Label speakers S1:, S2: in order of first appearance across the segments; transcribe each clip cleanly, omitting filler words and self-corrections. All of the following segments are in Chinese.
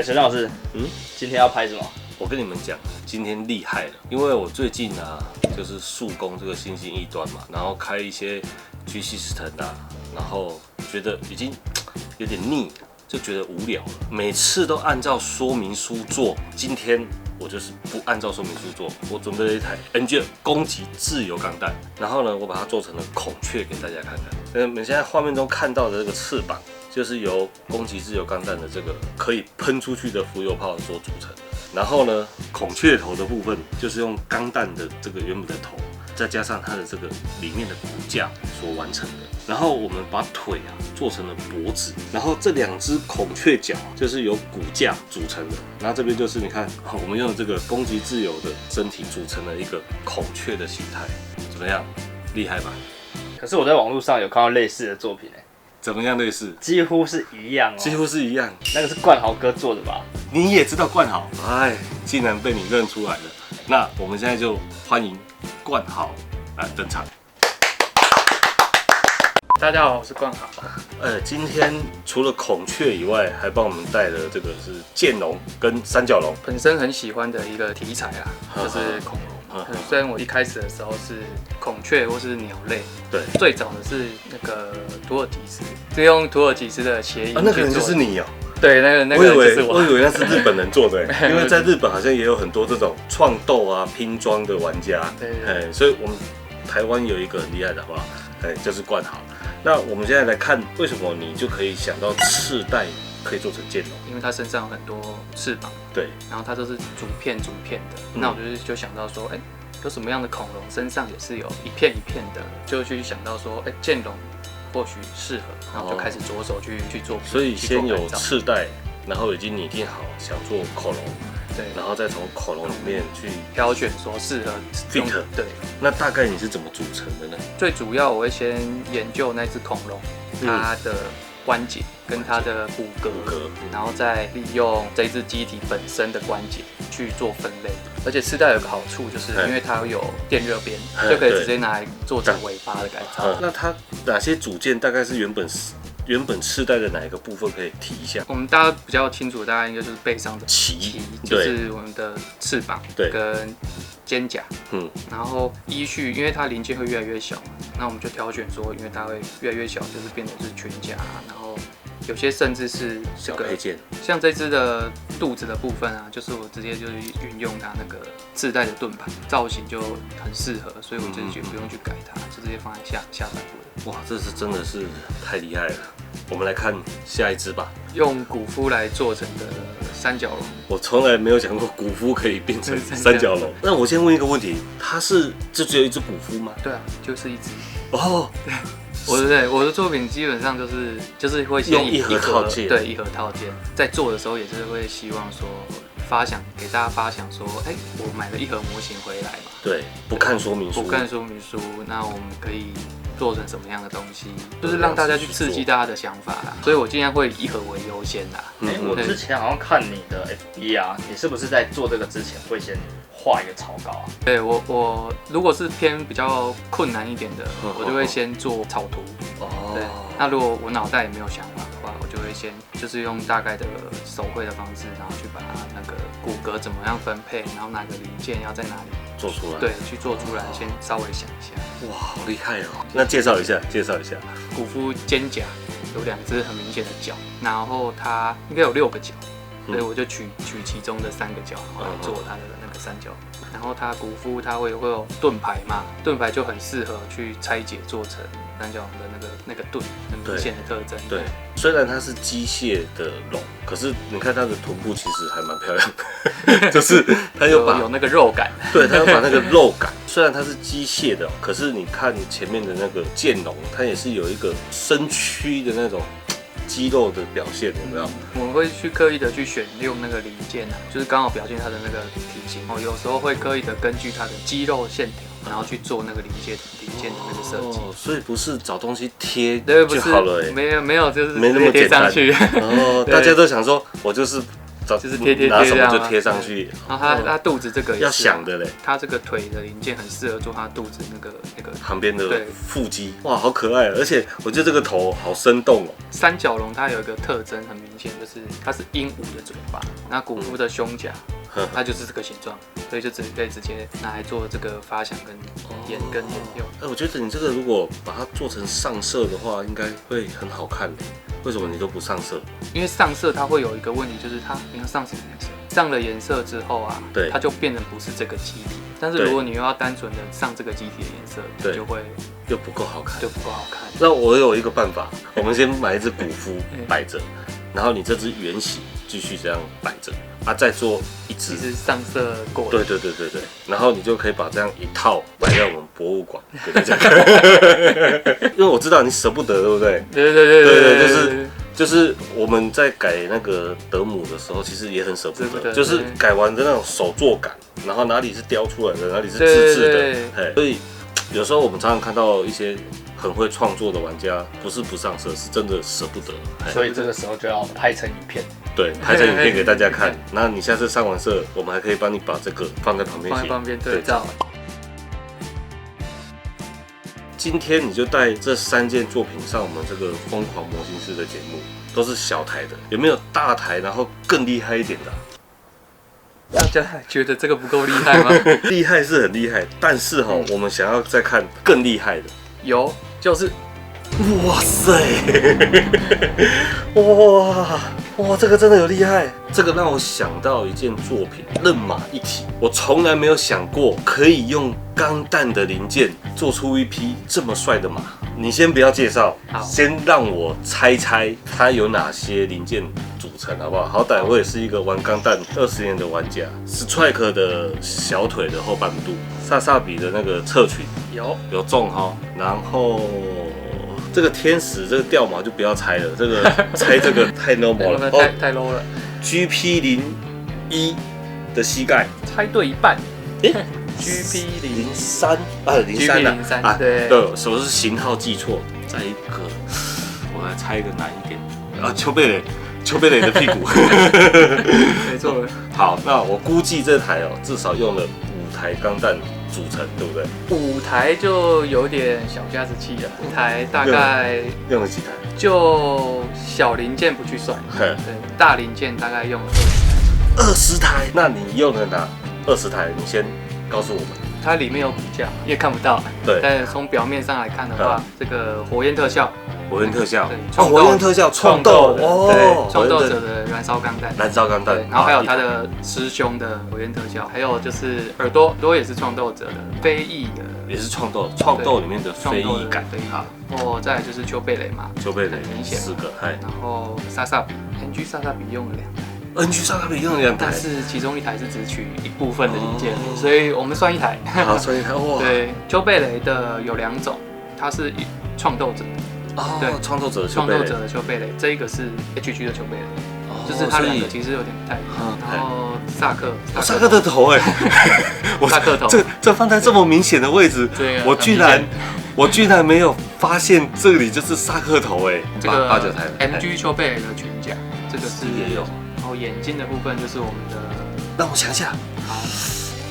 S1: 陈老师，今天要拍什么？
S2: 我跟你们讲，今天厉害了，因为我最近就是速攻这个新兴异端嘛，然后开一些 G System 然后觉得已经有点腻，就觉得无聊了，每次都按照说明书做。今天我就是不按照说明书做，我准备了一台 Angel 攻击自由钢弹，然后呢，我把它做成了孔雀给大家看看。你们现在画面中看到的这个翅膀，就是由攻击自由钢弹的这个可以喷出去的浮游炮所组成的。然后呢，孔雀头的部分就是用钢弹的这个原本的头，再加上它的这个里面的骨架所完成的。然后我们把腿做成了脖子，然后这两只孔雀脚就是由骨架组成的。然后这边就是你看，我们用这个攻击自由的身体组成了一个孔雀的形态，怎么样？厉害吧？
S1: 可是我在网络上有看到类似的作品
S2: 怎么样类似？
S1: 几乎是一样
S2: 几乎是一样。
S1: 那个是冠豪哥做的吧？
S2: 你也知道冠豪，哎，竟然被你认出来了。那我们现在就欢迎冠豪登场。
S3: 大家好，我是冠豪。
S2: 今天除了孔雀以外，还帮我们带了这个是剑龙跟三角龙，
S3: 本身很喜欢的一个题材就是恐龙。虽然我一开始的时候是孔雀或是鸟类，
S2: 对，
S3: 最早的是那个土耳其斯，是用土耳其斯的谐音。
S2: 那个人就是你哦。
S3: 对，那个人就是我。
S2: 我以为那是日本人做的，因为在日本好像也有很多这种创斗拼装的玩家。
S3: 对，
S2: 所以我们台湾有一个很厉害的，好不好？就是冠豪。那我们现在来看，为什么你就可以想到翅带可以做成剑龙？
S3: 因为它身上有很多翅膀，
S2: 对，
S3: 然后它都是逐片的。那我就想到说，有什么样的恐龙身上也是有一片一片的，就去想到说，剑龙或许适合，然后就开始着手去做。
S2: 所以先有翅带，然后已经拟定好想做恐龙。
S3: 对，
S2: 然后再从恐龙里面去
S3: 挑选说适合
S2: fit。
S3: 对，
S2: 那大概你是怎么组成的呢？
S3: 最主要我会先研究那只恐龙，它的关节跟它的骨骼，然后再利用这只机体本身的关节去做分类。而且翅带有个好处，就是因为它有电热边，就可以直接拿来做成尾巴的改造。
S2: 那它哪些组件大概是原本翅带的哪一个部分可以提一下？
S3: 我们大家比较清楚，大概应该就是背上的鳍，就是我们的翅膀跟肩胛。然后依序，因为它零件会越来越小嘛，那我们就挑选说，因为它会越来越小，就是变成是全甲，然后有些甚至是这个
S2: 小配件，像
S3: 这只的肚子的部分就是我直接就是运用它那个自带的盾牌，造型就很适合，所以我就不用去改它，就直接放在下半部。
S2: 哇，这是真的是太厉害了！我们来看下一只吧。
S3: 用骨肤来做成的三角龙，我
S2: 从来没有想过骨肤可以变成三角龙。那我先问一个问题，它就只有一只骨肤吗？
S3: 对啊，就是一只。
S2: 哦，
S3: 对，我的作品基本上就是会先
S2: 用一盒套件，
S3: 对，一盒套件，在做的时候也是会希望说给大家发想说，我买了一盒模型回来嘛，
S2: 对，不看说明书，
S3: 那我们可以做成什么样的东西，就是让大家去刺激大家的想法啦。所以我尽量会以一盒为优先啦。
S1: 我之前好像看你的 FB 你是不是在做这个之前会先画一个草稿
S3: 对，我如果是偏比较困难一点的，我就会先做草图。对，那如果我脑袋也没有想法的话，我就会先就是用大概的手绘的方式，然后去把它那个骨骼怎么样分配，然后哪个零件要在哪里
S2: 做出来，
S3: 对，去做出来，先稍微想一下。
S2: 哇，好厉害哦！那介绍一下。
S3: 骨肤肩胛有两只很明显的角，然后它应该有6个角，所以我就取其中的3个角，然后做它的那个三角。然后它骨肤它会有盾牌嘛，盾牌就很适合去拆解做成三角龙的那个盾很明显的特征。
S2: 对，虽然它是机械的龙，可是你看它的臀部其实还蛮漂亮的，就是它有
S3: 那个肉感。
S2: 对，它有把那个肉感。虽然它是机械的，可是你看前面的那个剑龙，它也是有一个身躯的那种肌肉的表现，有没有？
S3: 我们会去刻意的去选用那个零件就是刚好表现它的那个体型有时候会刻意的根据它的肌肉线条，然后去做那个零件的那个设计。
S2: 所以不是找东西贴就好了
S3: 没有，就是
S2: 没那么
S3: 贴上去。
S2: 大家都想说我就是
S3: 就是贴
S2: 拿什
S3: 这样啊
S2: 么就贴上去。
S3: 然后它肚子这个也是
S2: 要想的嘞，
S3: 它这个腿的零件很适合做它肚子那个
S2: 旁边的
S3: 对
S2: 腹肌，哇，好可爱，而且我觉得这个头好生动哦。
S3: 三角龙它有一个特征很明显，就是它是鹦鹉的嘴巴，那古夫的胸甲。它就是这个形状，所以就可以直接拿来做这个发想跟眼用。
S2: 我觉得你这个如果把它做成上色的话，应该会很好看的。为什么你都不上色？
S3: 因为上色它会有一个问题，就是你要上什么颜色？上了颜色之后啊，
S2: 对，
S3: 它就变成不是这个基底。但是如果你又要单纯的上这个基体的颜色，
S2: 对，
S3: 就会
S2: 又不够好看，
S3: 就不够好看。
S2: 那我有一个办法，我们先买一只古夫摆着，然后你这只原型继续这样摆着。再做一只，
S3: 是上色过的。
S2: 对，然后你就可以把这样一套摆在我们博物馆给大家看，因为我知道你舍不得，对不对？对，就是我们在改那个德姆的时候，其实也很舍不得，就是改完的那种手作感，然后哪里是雕出来的，哪里是自制的，所以有时候我们常常看到一些很会创作的玩家，不是不上色，是真的舍不得，
S1: 所以这个时候就要拍成影片。
S2: 对，拍成影片给大家看。那你下次上完色，我们还可以帮你把这个放在旁边
S3: 对照。
S2: 今天你就带这3件作品上我们这个疯狂模型师的节目，都是小台的，有没有大台然后更厉害一点的？
S3: 大家还觉得这个不够厉害吗？
S2: 厉害是很厉害，但是我们想要再看更厉害的。
S3: 有，就是。
S2: 哇塞！哇，这个真的有厉害。这个让我想到一件作品《刃马一体》，我从来没有想过可以用钢弹的零件做出一匹这么帅的马。你先不要介绍，先让我猜猜它有哪些零件组成，好不好？好歹我也是一个玩钢弹20年的玩家。Strike 的小腿的后半部，萨萨比的那个侧裙有中哈，然后。这个天使这个掉毛就不要猜了，这个猜这个太 normal 了，
S3: 太 low 了。
S2: GP01的膝盖
S3: 猜对一半，GP03
S2: 03
S3: 啊，对，
S2: 我是型号记错，再一个，我来猜一个难一点丘贝雷的屁股，
S3: 没错。
S2: 好，那我估计这台至少用了5台钢弹。组成对不对
S3: ？5台就有点小家子气了，5台大概
S2: 用了几台？
S3: 就小零件不去算，对，大零件大概用了
S2: 20台。那你用了哪20台？你先告诉我们。
S3: 它里面有骨架，也看不到。
S2: 对，
S3: 但是从表面上来看的话，这个火焰特效，
S2: 火焰特效，
S3: 火焰特效
S2: 创斗
S3: 哦，创斗者的燃烧钢弹，然后还有他的师兄的火焰特效，还有就是耳朵也是创斗者的，飞翼的
S2: 也是创斗里面的飞翼感，
S3: 好，然后再来就是丘贝雷嘛，
S2: 丘贝雷
S3: 明显
S2: 4个，
S3: 然后萨萨比 NG 萨萨比用了2台。
S2: NG 萨萨比用了2台，
S3: 但是其中1台是只取一部分的零件，所以我们算1台。
S2: 好，算1台哇。
S3: 对，丘贝雷的有2种，它是创斗者的，
S2: 对，创斗者的
S3: 丘贝雷，这一个是 HG 的丘贝雷，就是它2个其实有点不太一样。然后萨克
S2: 的头
S3: 萨克头，
S2: 这放在这么明显的位置，我居然没有发现这里就是萨克头
S3: 这个
S2: 8、9台
S3: MG 丘贝雷的裙甲，这个是
S2: 也有。
S3: 然后眼睛的部分就是我们的，
S2: 让我想一下，
S3: 好，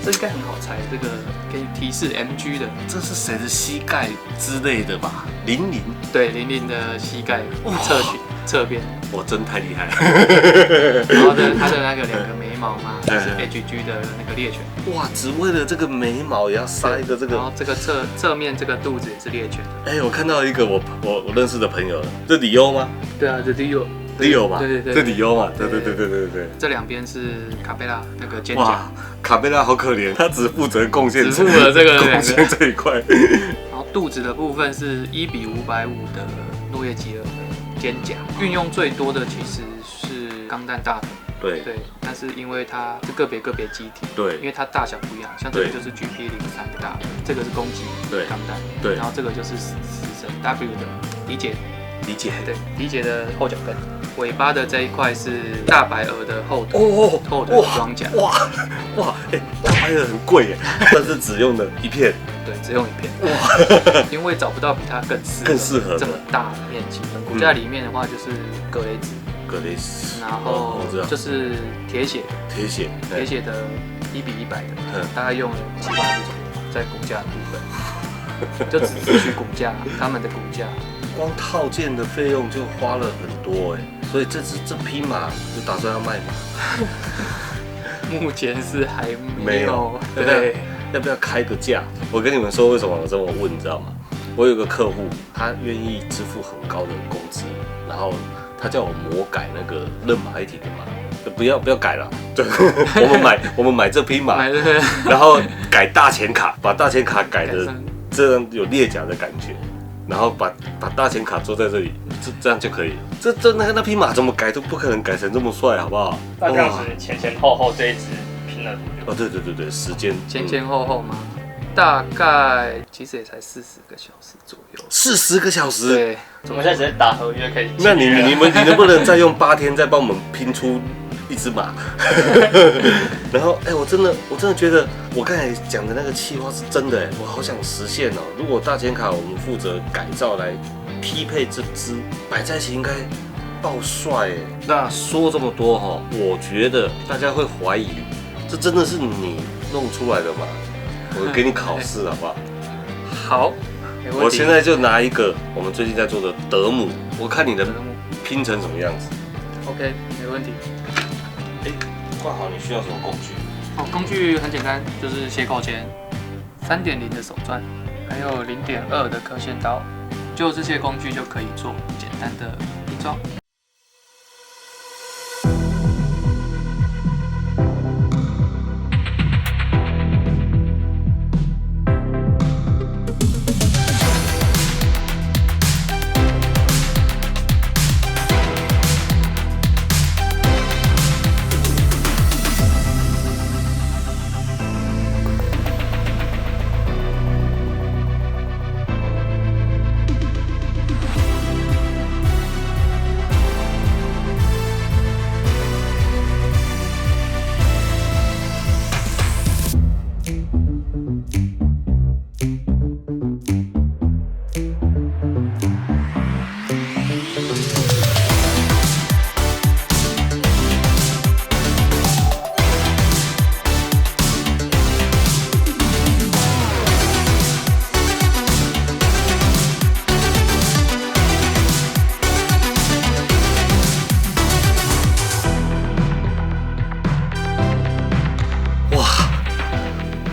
S3: 这应该很好猜，这个可以提示 MG 的，
S2: 这是谁的膝盖之类的吧？00，
S3: 对，00的膝盖侧边，
S2: 哇，真太厉害了。
S3: 然后它的那个2个眉毛嘛，是 HG 的那个猎犬，
S2: 哇，只为了这个眉毛也要杀一个这个，
S3: 然后这个侧面这个肚子也是猎犬。
S2: 我看到一个我认识的朋友，这李欧吗？
S3: 对啊，这
S2: 李欧嘛，
S3: 对，
S2: 这李欧嘛，对。
S3: 这2边是卡贝拉那个肩甲，
S2: 卡贝拉好可怜，他只负责贡献
S3: 这个
S2: 贡献这一块。
S3: 然后肚子的部分是1:550的诺叶吉尔的肩甲，运用最多的其实是钢弹大腿。对，但是因为它是个别机体，对，因为它大小不一样，像这个就是 GP03的大腿，这个是攻击钢弹，对，然后这个就是死神 W 的理解，对，理解的后脚跟。尾巴的这一块是大白鹅的后腿的装甲。哇，
S2: 大白鹅很贵耶，但是只用了1片。
S3: 对，只用1片。哇，因为找不到比它更适合这么大面积的骨架里面的话，就是格雷兹。
S2: 格雷斯，
S3: 然后
S2: 我知道
S3: 就是铁血
S2: 铁血，
S3: 的1:100的，大概用了7、8只左右，在骨架的部分，就只取骨架，他们的骨架。
S2: 光套件的费用就花了很多哎，所以这匹马就打算要卖吗？
S3: 目前是还
S2: 没有，
S3: 对，
S2: 要不要开个价？我跟你们说为什么我这么问，你知道吗？我有个客户，他愿意支付很高的工资，然后他叫我魔改那个任马一体的马，不要改了，对，我们买这匹马，然后改大前卡，把大前卡改的这样有裂甲的感觉。然后把大前卡坐在这里，这样就可以了。那匹马怎么改都不可能改成这么帅，好不好？
S1: 那这样子前后这一只拼了多久？
S2: 哦，对，时间
S3: 前后吗？大概其实也才40个小时左右。
S2: 40个小时？
S3: 对，
S1: 我们现在直接打合约可以。
S2: 那你能不能再用8天再帮我们拼出一只马？然后我真的觉得我刚才讲的那个企划是真的我好想实现哦。如果大前卡我们负责改造来匹配这只，摆在一起应该爆帅那说这么多我觉得大家会怀疑，这真的是你弄出来的吗？我给你考试好不好？
S3: 好，没问题。
S2: 我现在就拿一个我们最近在做的德姆，我看你的拼成什么样子。
S3: OK， 没问题。
S2: 挂好，你需要什么工具？
S3: 工具很简单，就是斜扣钳、3.0的手钻，还有0.2的刻线刀，就这些工具就可以做简单的拼装。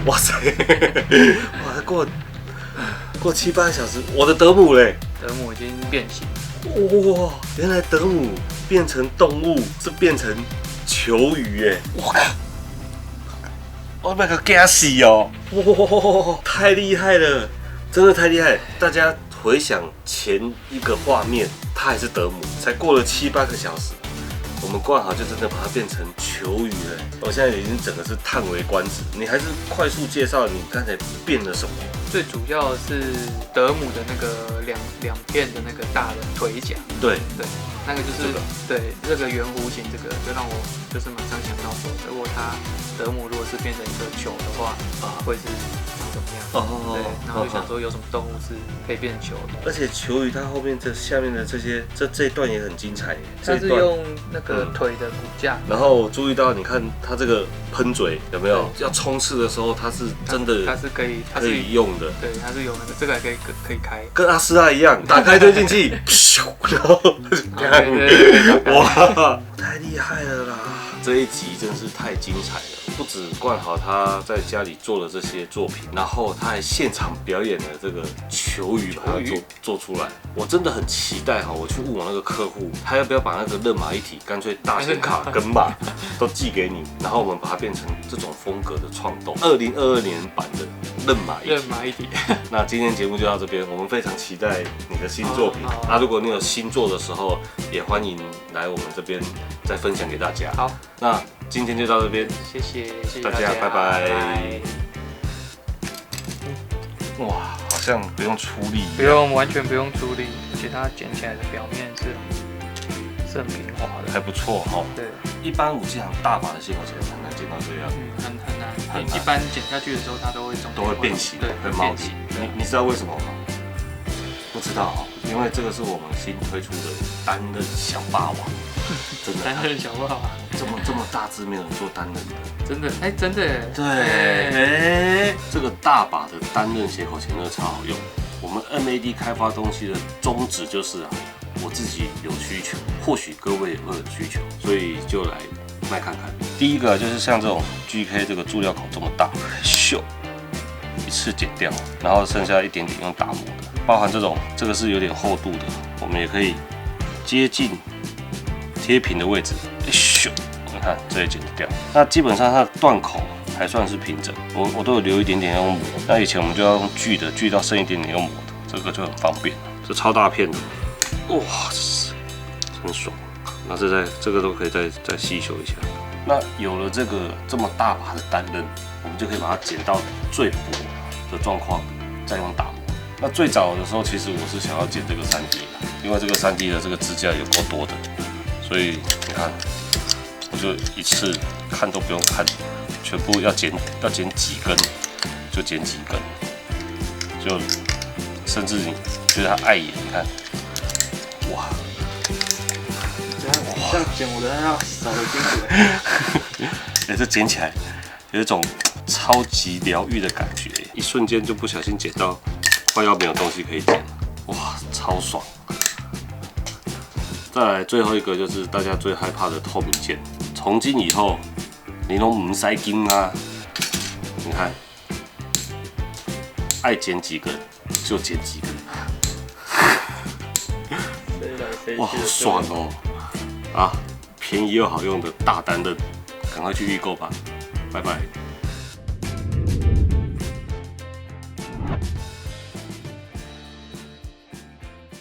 S2: 哇塞，哇，过7、8个小时，我的德姆嘞，
S3: 德姆已经变形。
S2: 哇，原来德姆变成动物是变成球鱼耶！我靠，我那个惊死哦！哇，太厉害了，真的太厉害！大家回想前一个画面，它还是德姆，才过了7、8个小时。我们灌好就真的把它变成球鱼了，我现在已经整个是叹为观止。你还是快速介绍你刚才变了什么？
S3: 最主要是德姆的那个两片的那个大的腿甲，
S2: 对，
S3: 那个就是对这个圆弧形，这个就让我就是马上想到说，如果它德姆如果是变成一个球的话，会是长什么样？对，然后就想说有什么动物是可以变球的。
S2: 而且球鱼它后面这下面的这些这一段也很精彩耶，
S3: 它是用那个腿的骨架，
S2: 然后我注意到，你看它这个喷嘴有没有？要冲刺的时候，它是真的，
S3: 它是可以
S2: 用的。
S3: 对，它是有那个，这个还可以开，
S2: 跟阿斯拉一样，打开推进器，然后哇，太厉害了啦！这一集真是太精彩了。不止冠豪他在家里做了这些作品，然后他还现场表演了这个球鱼，把它做出来。我真的很期待哈，我去问我那个客户，他要不要把那个热马一体，干脆大显卡跟马都寄给你，然后我们把它变成这种风格的创动，2022年版的任马一体。那今天节目就到这边，我们非常期待你的新作品。那如果你有新作的时候，也欢迎来我们这边再分享给大家。
S3: 好，
S2: 那今天就到这边，
S3: 谢谢
S2: 大家，拜拜。哇，好像不用出力，
S3: 完全不用出力，而且它剪起来的表面是很平滑的，
S2: 还不错哈。
S3: 对，
S2: 一般武器行大把的线口剪很难剪到这样，
S3: 很难。一般剪下去的时候，它都会变形，
S2: 对，会冒起。你知道为什么吗？不知道，因为这个是我们新推出的单刃小霸王。真的。
S3: 单刃小不好啊，
S2: 这么大只没有人做单刃的，
S3: 真的，哎，真的耶，
S2: 对，这个大把的单刃斜口钳真的超好用。我们 MAD 开发东西的宗旨就是啊，我自己有需求，或许各位也会有需求，所以就来卖看看。第一个就是像这种 GK 这个注料口这么大，咻，一次剪掉，然后剩下一点点用打磨的，包含这个是有点厚度的，我们也可以接近贴平的位置，咻，你看这也剪得掉。那基本上它的断口还算是平整，我都有留一点点用磨。那以前我们就要用锯的，锯到剩一点点用磨的，这个就很方便。这超大片的，哇塞，真爽。那这个都可以再细修一下。那有了这个这么大把的单刃，我们就可以把它剪到最薄的状况，再用打磨。那最早的时候，其实我是想要剪这个3D 的，因为这个3D 的这个支架有够多的，所以你看，我就一次看都不用看，全部要剪几根就剪几根，就甚至你觉得它碍眼，你看，哇，
S1: 这样剪我的要手很辛苦。
S2: 哎，这剪起来有一种超级疗愈的感觉，一瞬间就不小心剪到快要没有东西可以剪了，哇，超爽！再来最后一个就是大家最害怕的透明件，从今以后你都唔使惊啊！你看，爱剪几根就剪几根，哇，好爽哦！啊，便宜又好用的大单刃，赶快去预购吧，拜拜。